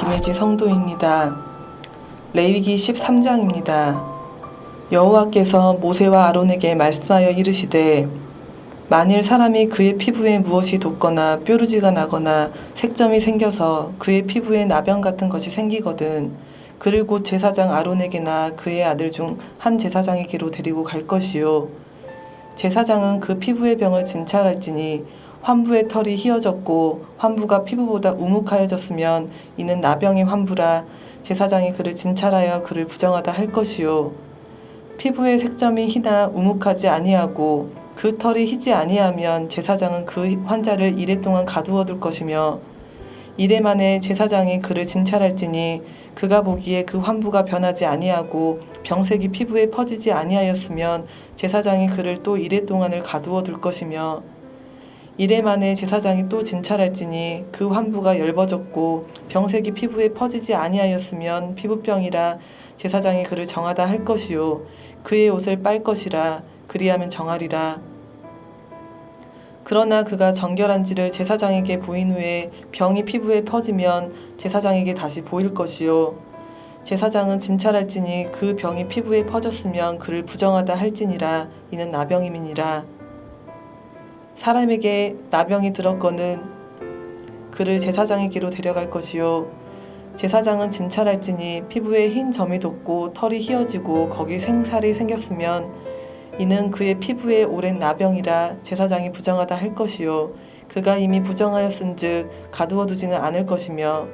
김혜지 성도입니다. 레위기 13장입니다. 여호와께서 모세와 아론에게 말씀하여 이르시되 만일 사람이 그의 피부에 무엇이 돋거나 뾰루지가 나거나 색점이 생겨서 그의 피부에 나병 같은 것이 생기거든 그를 곧 제사장 아론에게나 그의 아들 중 한 제사장에게로 데리고 갈 것이요 제사장은 그 피부의 병을 진찰할지니 환부의 털이 휘어졌고 환부가 피부보다 우묵하여졌으면 이는 나병의 환부라 제사장이 그를 진찰하여 그를 부정하다 할 것이요 피부의 색점이 희나 우묵하지 아니하고 그 털이 희지 아니하면 제사장은 그 환자를 이레 동안 가두어 둘 것이며 이레 만에 제사장이 그를 진찰할지니 그가 보기에 그 환부가 변하지 아니하고 병색이 피부에 퍼지지 아니하였으면 제사장이 그를 또 이레 동안을 가두어 둘 것이며 이레 만에 제사장이 또 진찰할지니 그 환부가 엷어졌고 병색이 피부에 퍼지지 아니하였으면 피부병이라 제사장이 그를 정하다 할 것이요 그의 옷을 빨 것이라 그리하면 정하리라. 그러나 그가 정결한지를 제사장에게 보인 후에 병이 피부에 퍼지면 제사장에게 다시 보일 것이요 제사장은 진찰할지니 그 병이 피부에 퍼졌으면 그를 부정하다 할지니라. 이는 나병임이니라. 사람에게 나병이 들었거는 그를 제사장에게로 데려갈 것이요 제사장은 진찰할지니 피부에 흰 점이 돋고 털이 휘어지고 거기 생살이 생겼으면 이는 그의 피부에 오랜 나병이라 제사장이 부정하다 할 것이요 그가 이미 부정하였은즉 가두어 두지는 않을 것이며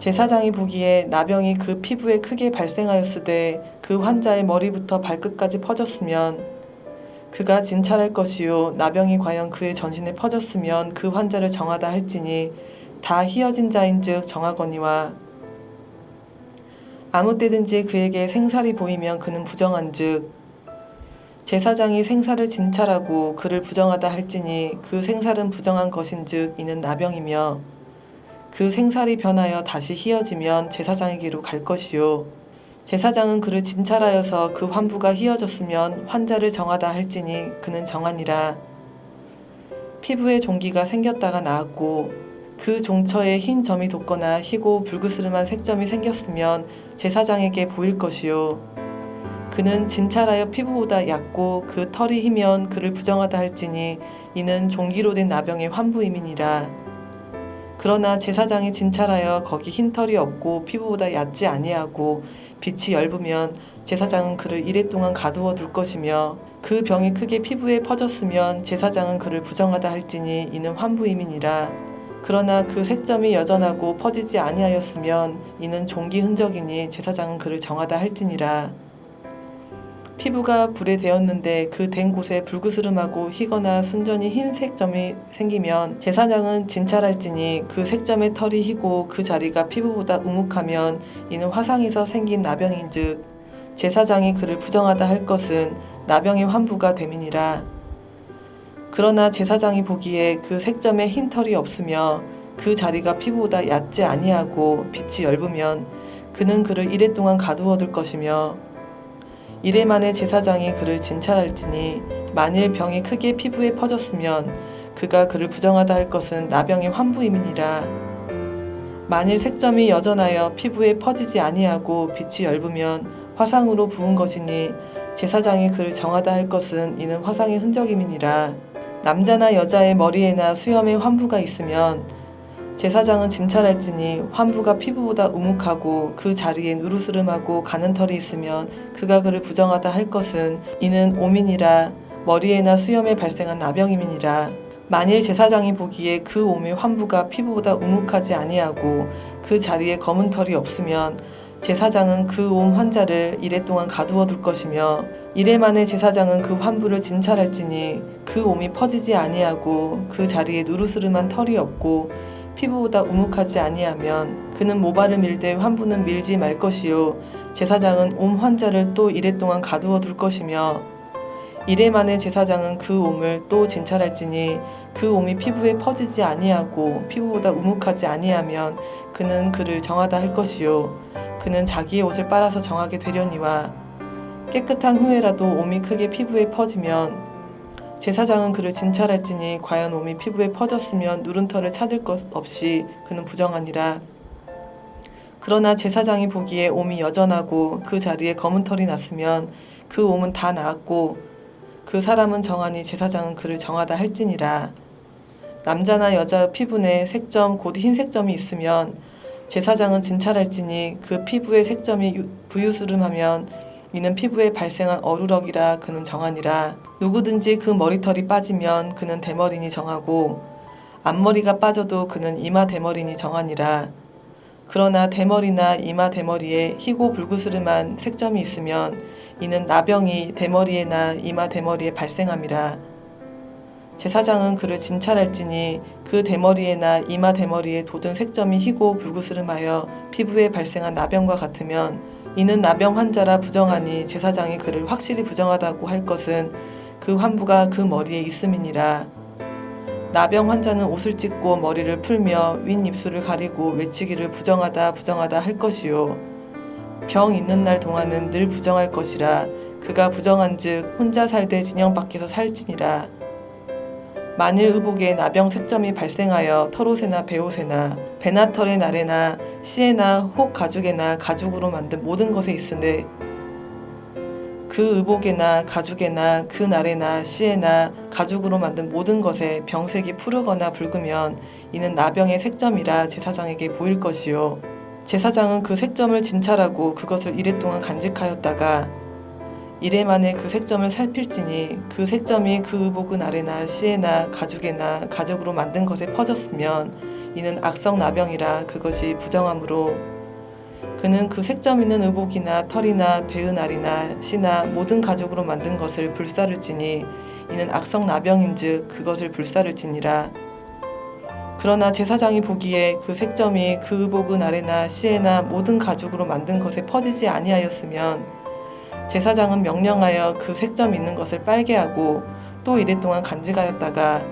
제사장이 보기에 나병이 그 피부에 크게 발생하였으되 그 환자의 머리부터 발끝까지 퍼졌으면 그가 진찰할 것이요 나병이 과연 그의 전신에 퍼졌으면 그 환자를 정하다 할지니 다 휘어진 자인즉 정하거니와 아무 때든지 그에게 생살이 보이면 그는 부정한즉 제사장이 생살을 진찰하고 그를 부정하다 할지니 그 생살은 부정한 것인즉 이는 나병이며 그 생살이 변하여 다시 휘어지면 제사장에게로 갈 것이요 제사장은 그를 진찰하여서 그 환부가 휘어졌으면 환자를 정하다 할지니 그는 정하니라. 피부에 종기가 생겼다가 나았고 그 종처에 흰 점이 돋거나 희고 불그스름한 색점이 생겼으면 제사장에게 보일 것이요 그는 진찰하여 피부보다 얕고 그 털이 희면 그를 부정하다 할지니 이는 종기로 된 나병의 환부임이니라. 그러나 제사장이 진찰하여 거기 흰 털이 없고 피부보다 얕지 아니하고 빛이 엷으면 제사장은 그를 이레 동안 가두어 둘 것이며 그 병이 크게 피부에 퍼졌으면 제사장은 그를 부정하다 할지니 이는 환부임이니라. 그러나 그 색점이 여전하고 퍼지지 아니하였으면 이는 종기 흔적이니 제사장은 그를 정하다 할지니라. 피부가 불에 데었는데 그 된 곳에 불그스름하고 희거나 순전히 흰 색점이 생기면 제사장은 진찰할지니 그 색점의 털이 희고 그 자리가 피부보다 우묵하면 이는 화상에서 생긴 나병인즉 제사장이 그를 부정하다 할 것은 나병의 환부가 됨이니라. 그러나 제사장이 보기에 그 색점에 흰 털이 없으며 그 자리가 피부보다 얕지 아니하고 빛이 엷으면 그는 그를 이레 동안 가두어 둘 것이며 이레 만에 제사장이 그를 진찰할지니 만일 병이 크게 피부에 퍼졌으면 그가 그를 부정하다 할 것은 나병의 환부임이니라. 만일 색점이 여전하여 피부에 퍼지지 아니하고 빛이 엷으면 화상으로 부은 것이니 제사장이 그를 정하다 할 것은 이는 화상의 흔적임이니라. 남자나 여자의 머리에나 수염에 환부가 있으면 제사장은 진찰할지니 환부가 피부보다 우묵하고 그 자리에 누르스름하고 가는 털이 있으면 그가 그를 부정하다 할 것은 이는 오민이라. 머리에나 수염에 발생한 나병임이니라. 만일 제사장이 보기에 그 옴의 환부가 피부보다 우묵하지 아니하고 그 자리에 검은 털이 없으면 제사장은 그 옴 환자를 이레 동안 가두어 둘 것이며 이레 만에 제사장은 그 환부를 진찰할지니 그 옴이 퍼지지 아니하고 그 자리에 누르스름한 털이 없고 피부보다 우묵하지 아니하면 그는 모발을 밀되 환부는 밀지 말 것이요 제사장은 옴 환자를 또 이레 동안 가두어 둘 것이며 이레 만에 제사장은 그 옴을 또 진찰할지니 그 옴이 피부에 퍼지지 아니하고 피부보다 우묵하지 아니하면 그는 그를 정하다 할 것이요 그는 자기의 옷을 빨아서 정하게 되려니와 깨끗한 후에라도 옴이 크게 피부에 퍼지면 제사장은 그를 진찰할지니 과연 옴이 피부에 퍼졌으면 누른 털을 찾을 것 없이 그는 부정하니라. 그러나 제사장이 보기에 옴이 여전하고 그 자리에 검은 털이 났으면 그 옴은 다 나았고 그 사람은 정하니 제사장은 그를 정하다 할지니라. 남자나 여자 피부에 색점 곧 흰색점이 있으면 제사장은 진찰할지니 그 피부의 색점이 부유스름하면 이는 피부에 발생한 어루럭이라 그는 정하니라. 누구든지 그 머리털이 빠지면 그는 대머리니 정하고 앞머리가 빠져도 그는 이마 대머리니 정하니라. 그러나 대머리나 이마 대머리에 희고 불그스름한 색점이 있으면 이는 나병이 대머리에나 이마 대머리에 발생함이라. 제사장은 그를 진찰할지니 그 대머리에나 이마 대머리에 돋은 색점이 희고 불그스름하여 피부에 발생한 나병과 같으면 이는 나병 환자라 부정하니 제사장이 그를 확실히 부정하다고 할 것은 그 환부가 그 머리에 있음이니라. 나병 환자는 옷을 찢고 머리를 풀며 윗입술을 가리고 외치기를 부정하다 부정하다 할 것이요 병 있는 날 동안은 늘 부정할 것이라. 그가 부정한즉 혼자 살되 진영 밖에서 살지니라. 만일 의복에 나병 색점이 발생하여 털옷에나 베옷에나 배나 털의 날에나 씨에나 혹 가죽에나 가죽으로 만든 모든 것에 있으되 그 의복에나 가죽에나 그 날에나 씨에나 가죽으로 만든 모든 것에 병색이 푸르거나 붉으면 이는 나병의 색점이라 제사장에게 보일 것이요 제사장은 그 색점을 진찰하고 그것을 이래 동안 간직하였다가 이래 만에 그 색점을 살필지니 그 색점이 그 의복은 아래나 씨에나 가죽에나 가죽으로 만든 것에 퍼졌으면 이는 악성 나병이라 그것이 부정함으로 그는 그 색점 있는 의복이나 털이나 배은 알이나 씨나 모든 가죽으로 만든 것을 불사를지니 이는 악성 나병인즉 그것을 불사를지니라. 그러나 제사장이 보기에 그 색점이 그 의복은 아래나 씨에나 모든 가죽으로 만든 것에 퍼지지 아니하였으면 제사장은 명령하여 그 색점 있는 것을 빨게 하고 또 이래 동안 간직하였다가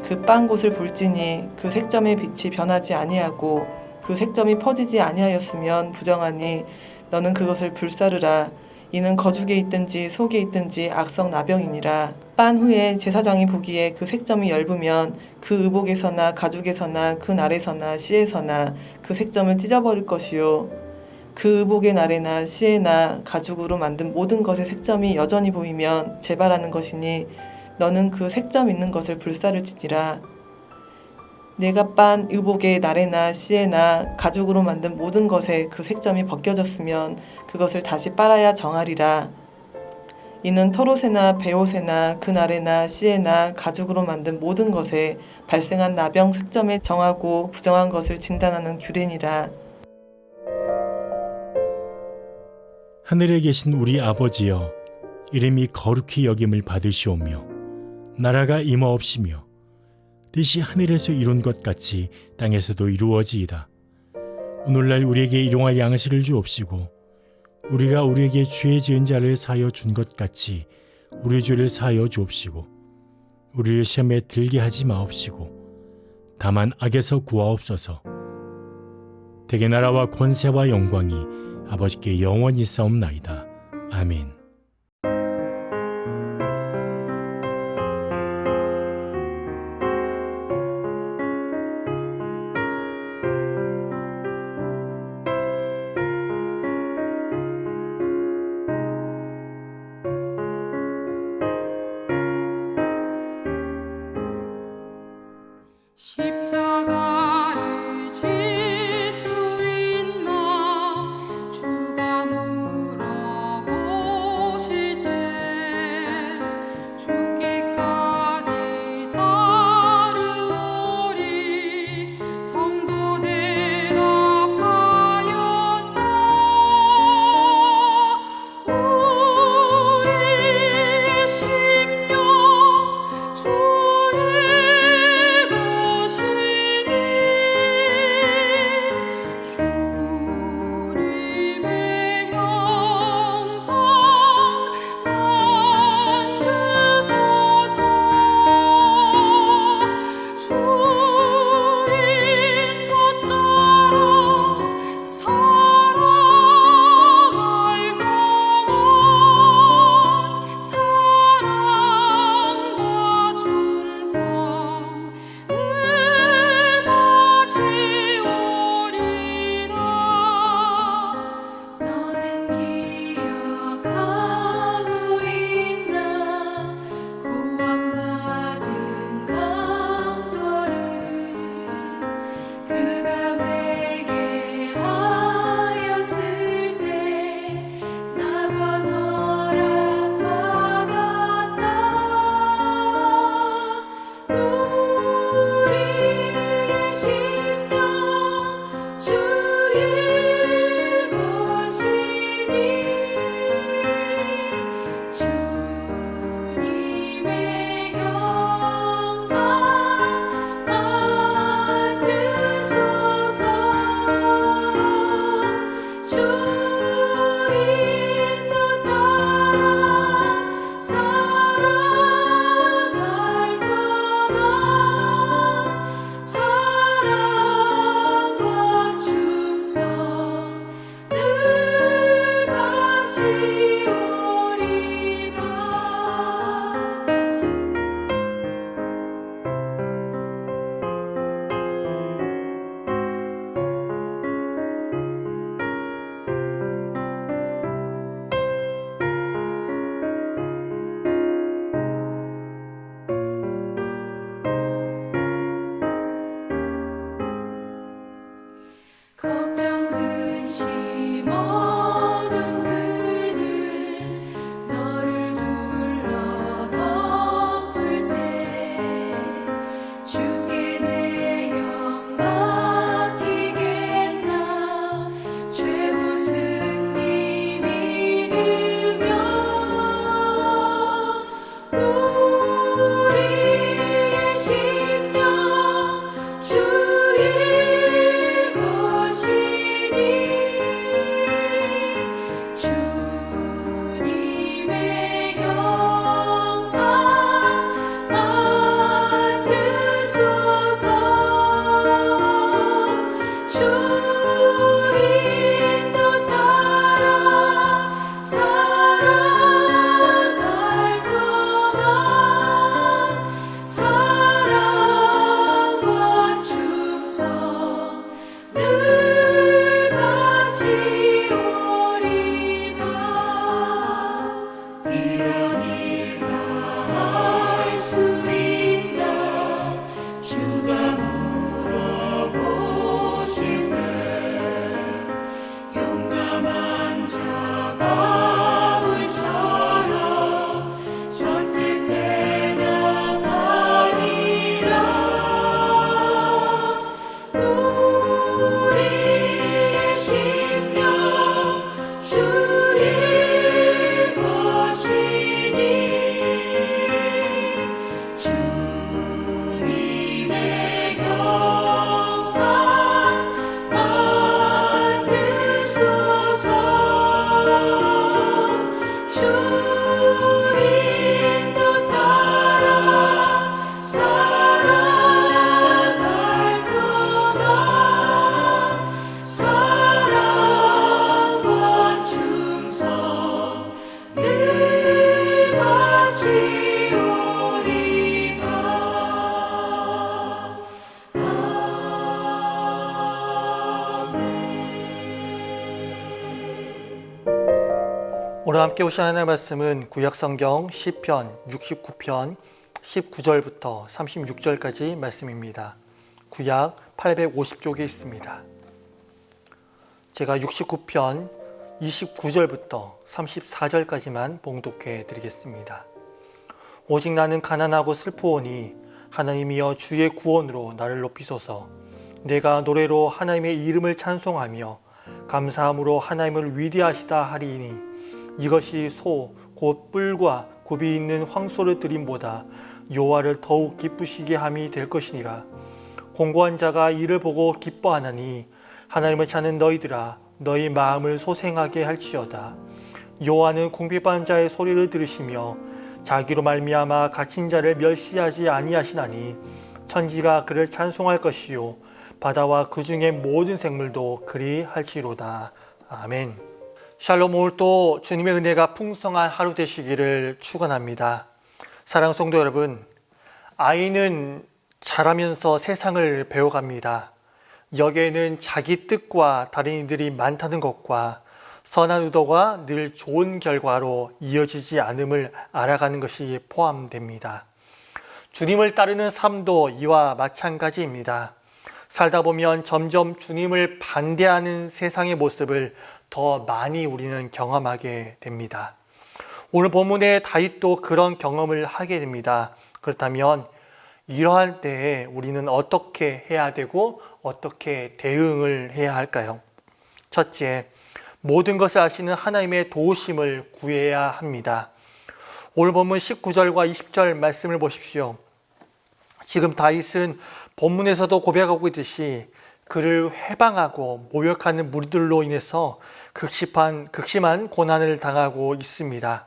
그 빤 곳을 볼지니 그 색점의 빛이 변하지 아니하고 그 색점이 퍼지지 아니하였으면 부정하니 너는 그것을 불사르라. 이는 거죽에 있든지 속에 있든지 악성 나병이니라. 빤 후에 제사장이 보기에 그 색점이 엷으면 그 의복에서나 가죽에서나 그 날에서나 씨에서나 그 색점을 찢어버릴 것이요 그 의복의 날에나 씨에나 가죽으로 만든 모든 것의 색점이 여전히 보이면 재발하는 것이니 너는 그 색점 있는 것을 불사를지니라. 내가 빤 의복의 날에나 씨에나 가죽으로 만든 모든 것에 그 색점이 벗겨졌으면 그것을 다시 빨아야 정하리라. 이는 털옷에나 베옷에나 그 날에나 씨에나 가죽으로 만든 모든 것에 발생한 나병 색점에 정하고 부정한 것을 진단하는 규례니라. 하늘에 계신 우리 아버지여, 이름이 거룩히 여김을 받으시오며 나라가 임하옵시며 뜻이 하늘에서 이룬 것 같이 땅에서도 이루어지이다. 오늘날 우리에게 일용할 양식을 주옵시고 우리가 우리에게 죄 지은 자를 사하여 준 것 같이 우리 죄를 사하여 주옵시고 우리를 시험에 들게 하지 마옵시고 다만 악에서 구하옵소서. 대개 나라와 권세와 영광이 아버지께 영원히 있사옵나이다. 아멘. 십자가를 질 수 있나 주가 물어보실 때 죽기까지 따르오리 성도 대답하였다. 우리의 심령 주의 것이 오늘 함께 오신 하나님의 말씀은 구약성경 시편 69편 19절부터 36절까지 말씀입니다. 구약 850쪽에 있습니다. 제가 69편 29절부터 34절까지만 봉독해 드리겠습니다. 오직 나는 가난하고 슬프오니 하나님이여 주의 구원으로 나를 높이소서. 내가 노래로 하나님의 이름을 찬송하며 감사함으로 하나님을 위대하시다 하리니 이것이 소 곧 뿔과 굽이 있는 황소를 드림보다 여호와를 더욱 기쁘시게 함이 될 것이니라. 공고한 자가 이를 보고 기뻐하나니 하나님을 찾는 너희들아 너희 마음을 소생하게 할지어다. 여호와는 궁핍한 자의 소리를 들으시며 자기로 말미암아 갇힌 자를 멸시하지 아니하시나니 천지가 그를 찬송할 것이요 바다와 그 중에 모든 생물도 그리 할지로다. 아멘. 샬롬. 오늘도 주님의 은혜가 풍성한 하루 되시기를 축원합니다. 사랑하는 성도 여러분, 아이는 자라면서 세상을 배워갑니다. 여기에는 자기 뜻과 다른 이들이 많다는 것과 선한 의도가 늘 좋은 결과로 이어지지 않음을 알아가는 것이 포함됩니다. 주님을 따르는 삶도 이와 마찬가지입니다. 살다 보면 점점 주님을 반대하는 세상의 모습을 더 많이 우리는 경험하게 됩니다. 오늘 본문의 다윗도 그런 경험을 하게 됩니다. 그렇다면 이러한 때에 우리는 어떻게 해야 되고 어떻게 대응을 해야 할까요? 첫째, 모든 것을 아시는 하나님의 도우심을 구해야 합니다. 오늘 본문 19절과 20절 말씀을 보십시오. 지금 다윗은 본문에서도 고백하고 있듯이 그를 회방하고 모욕하는 무리들로 인해서 극심한 고난을 당하고 있습니다.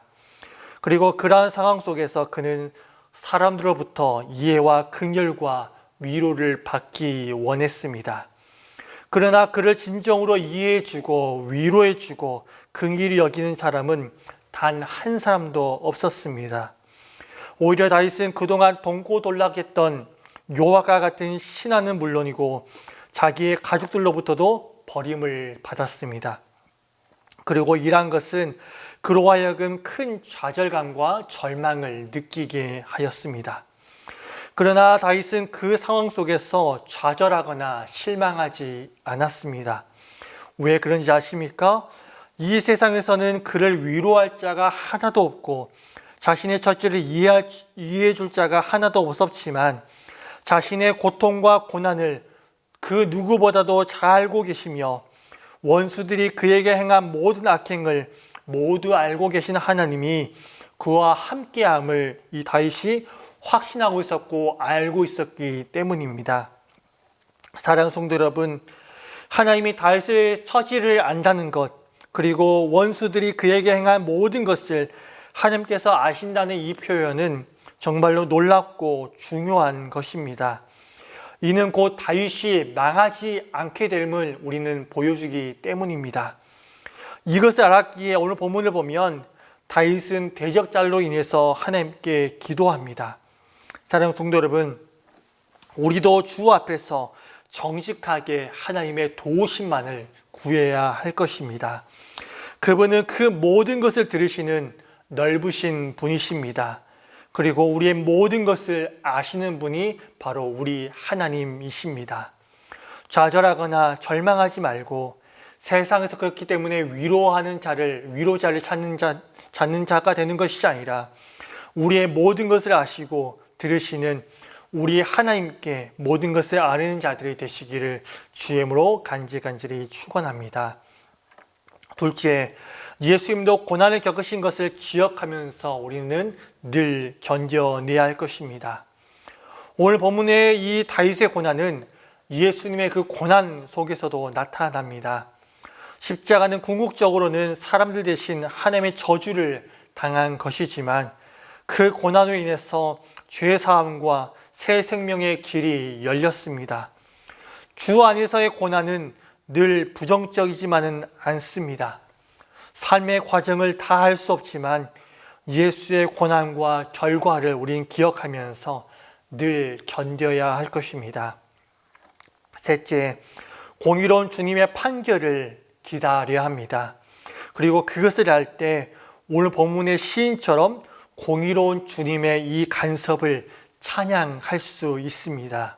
그리고 그러한 상황 속에서 그는 사람들로부터 이해와 긍휼과 위로를 받기 원했습니다. 그러나 그를 진정으로 이해해주고 위로해주고 긍휼히 여기는 사람은 단 한 사람도 없었습니다. 오히려 다윗은 그동안 동고동락했던 요압과 같은 신하는 물론이고 자기의 가족들로부터도 버림을 받았습니다. 그리고 이러한 것은 그로 하여금 큰 좌절감과 절망을 느끼게 하였습니다. 그러나 다윗은 그 상황 속에서 좌절하거나 실망하지 않았습니다. 왜 그런지 아십니까? 이 세상에서는 그를 위로할 자가 하나도 없고 자신의 처지를 이해해 줄 자가 하나도 없었지만 자신의 고통과 고난을 그 누구보다도 잘 알고 계시며 원수들이 그에게 행한 모든 악행을 모두 알고 계신 하나님이 그와 함께함을 이 다윗이 확신하고 있었고 알고 있었기 때문입니다. 사랑하는 성도 여러분, 하나님이 다윗의 처지를 안다는 것, 그리고 원수들이 그에게 행한 모든 것을 하나님께서 아신다는 이 표현은 정말로 놀랍고 중요한 것입니다. 이는 곧 다윗이 망하지 않게 됨을 우리는 보여주기 때문입니다. 이것을 알았기에 오늘 본문을 보면 다윗은 대적자로 인해서 하나님께 기도합니다. 사랑하는 성도 여러분, 우리도 주 앞에서 정직하게 하나님의 도우심만을 구해야 할 것입니다. 그분은 그 모든 것을 들으시는 넓으신 분이십니다. 그리고 우리의 모든 것을 아시는 분이 바로 우리 하나님이십니다. 좌절하거나 절망하지 말고 세상에서 그렇기 때문에 위로자를 찾는 자가 되는 것이 아니라 우리의 모든 것을 아시고 들으시는 우리 하나님께 모든 것을 아는 자들이 되시기를 주의 이름으로 간절히 축원합니다. 둘째, 예수님도 고난을 겪으신 것을 기억하면서 우리는 늘 견뎌내야 할 것입니다. 오늘 본문의 이 다윗의 고난은 예수님의 그 고난 속에서도 나타납니다. 십자가는 궁극적으로는 사람들 대신 하나님의 저주를 당한 것이지만 그 고난으로 인해서 죄사함과 새 생명의 길이 열렸습니다. 주 안에서의 고난은 늘 부정적이지만은 않습니다. 삶의 과정을 다 할 수 없지만 예수의 고난과 결과를 우리는 기억하면서 늘 견뎌야 할 것입니다. 셋째, 공의로운 주님의 판결을 기다려야 합니다. 그리고 그것을 할 때 오늘 본문의 시인처럼 공의로운 주님의 이 간섭을 찬양할 수 있습니다.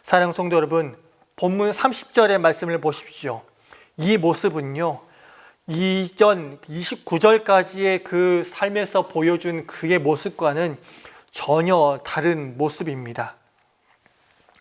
사랑하는 성도 여러분, 본문 30절의 말씀을 보십시오. 이 모습은요, 이전 29절까지의 그 삶에서 보여준 그의 모습과는 전혀 다른 모습입니다.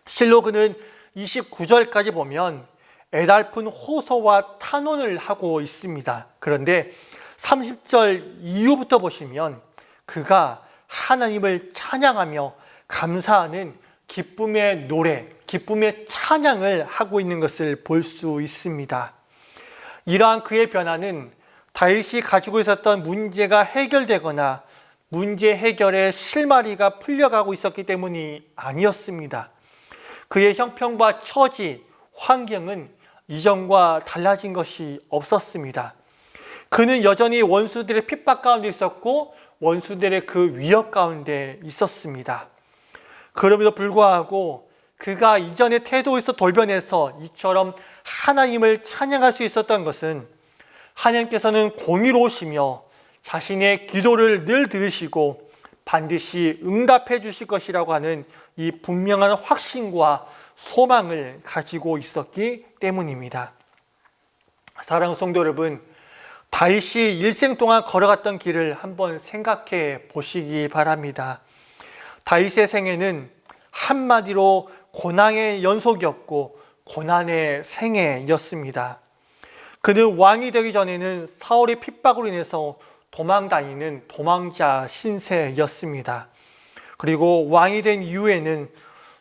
실로 그는 29절까지 보면 애달픈 호소와 탄원을 하고 있습니다. 그런데 30절 이후부터 보시면 그가 하나님을 찬양하며 감사하는 기쁨의 노래, 기쁨의 찬양을 하고 있는 것을 볼 수 있습니다. 이러한 그의 변화는 다윗이 가지고 있었던 문제가 해결되거나 문제 해결의 실마리가 풀려가고 있었기 때문이 아니었습니다. 그의 형편과 처지, 환경은 이전과 달라진 것이 없었습니다. 그는 여전히 원수들의 핍박 가운데 있었고 원수들의 그 위협 가운데 있었습니다. 그럼에도 불구하고 그가 이전의 태도에서 돌변해서 이처럼 하나님을 찬양할 수 있었던 것은 하나님께서는 공의로우시며 자신의 기도를 늘 들으시고 반드시 응답해 주실 것이라고 하는 이 분명한 확신과 소망을 가지고 있었기 때문입니다. 사랑하는 성도 여러분, 다윗이 일생 동안 걸어갔던 길을 한번 생각해 보시기 바랍니다. 다윗의 생애는 한마디로 고난의 연속이었고 고난의 생애였습니다. 그는 왕이 되기 전에는 사울의 핍박으로 인해서 도망다니는 도망자 신세였습니다. 그리고 왕이 된 이후에는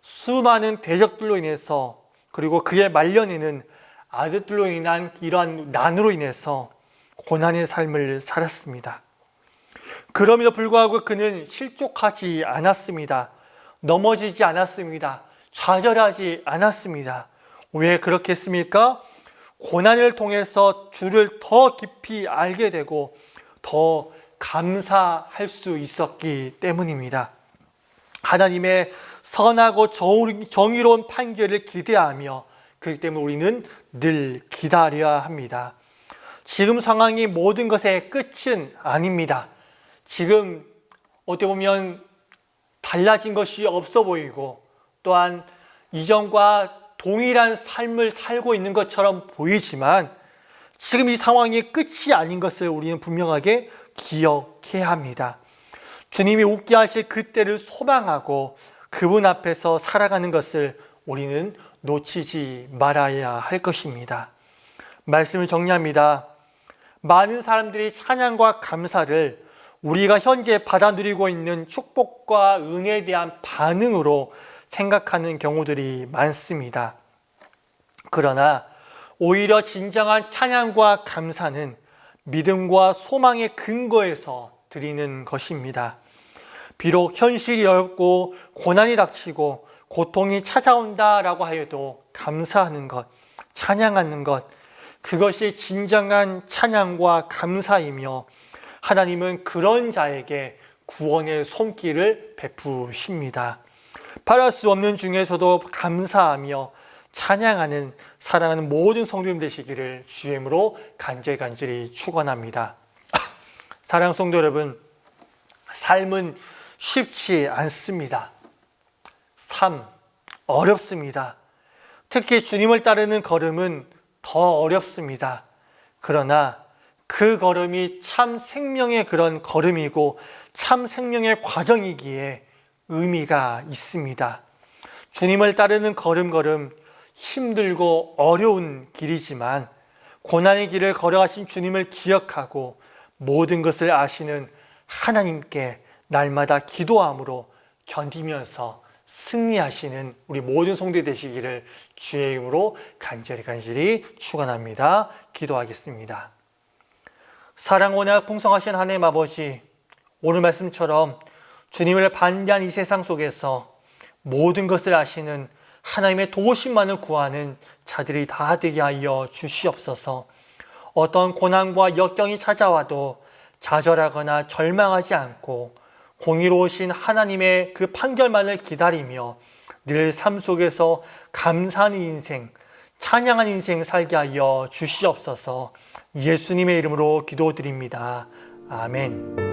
수많은 대적들로 인해서 그리고 그의 말년에는 아들들로 인한 이러한 난으로 인해서 고난의 삶을 살았습니다. 그럼에도 불구하고 그는 실족하지 않았습니다. 넘어지지 않았습니다. 좌절하지 않았습니다. 왜 그렇게 했습니까? 고난을 통해서 주를 더 깊이 알게 되고 더 감사할 수 있었기 때문입니다. 하나님의 선하고 정의로운 판결을 기대하며 그렇기 때문에 우리는 늘 기다려야 합니다. 지금 상황이 모든 것의 끝은 아닙니다. 지금 어떻게 보면 달라진 것이 없어 보이고 또한 이전과 동일한 삶을 살고 있는 것처럼 보이지만 지금 이 상황이 끝이 아닌 것을 우리는 분명하게 기억해야 합니다. 주님이 웃게 하실 그때를 소망하고 그분 앞에서 살아가는 것을 우리는 놓치지 말아야 할 것입니다. 말씀을 정리합니다. 많은 사람들이 찬양과 감사를 우리가 현재 받아 누리고 있는 축복과 은혜에 대한 반응으로 생각하는 경우들이 많습니다. 그러나 오히려 진정한 찬양과 감사는 믿음과 소망의 근거에서 드리는 것입니다. 비록 현실이 어렵고 고난이 닥치고 고통이 찾아온다라고 하여도 감사하는 것, 찬양하는 것, 그것이 진정한 찬양과 감사이며 하나님은 그런 자에게 구원의 손길을 베푸십니다. 바랄 수 없는 중에서도 감사하며 찬양하는 사랑하는 모든 성도님 되시기를 주의 이름으로 간절히 축원합니다. 사랑하는 성도 여러분, 삶은 쉽지 않습니다. 삶 어렵습니다. 특히 주님을 따르는 걸음은 더 어렵습니다. 그러나 그 걸음이 참 생명의 그런 걸음이고 참 생명의 과정이기에 의미가 있습니다. 주님을 따르는 걸음걸음 힘들고 어려운 길이지만 고난의 길을 걸어가신 주님을 기억하고 모든 것을 아시는 하나님께 날마다 기도함으로 견디면서 승리하시는 우리 모든 성도 되시기를 주의 이름으로 간절히 축원합니다. 기도하겠습니다. 사랑 원약 풍성하신 하나님 아버지, 오늘 말씀처럼 주님을 반대한 이 세상 속에서 모든 것을 아시는 하나님의 도우심만을 구하는 자들이 다 되게 하여 주시옵소서. 어떤 고난과 역경이 찾아와도 좌절하거나 절망하지 않고 공의로우신 하나님의 그 판결만을 기다리며 늘 삶 속에서 감사하는 인생, 찬양한 인생 살게 하여 주시옵소서. 예수님의 이름으로 기도드립니다. 아멘.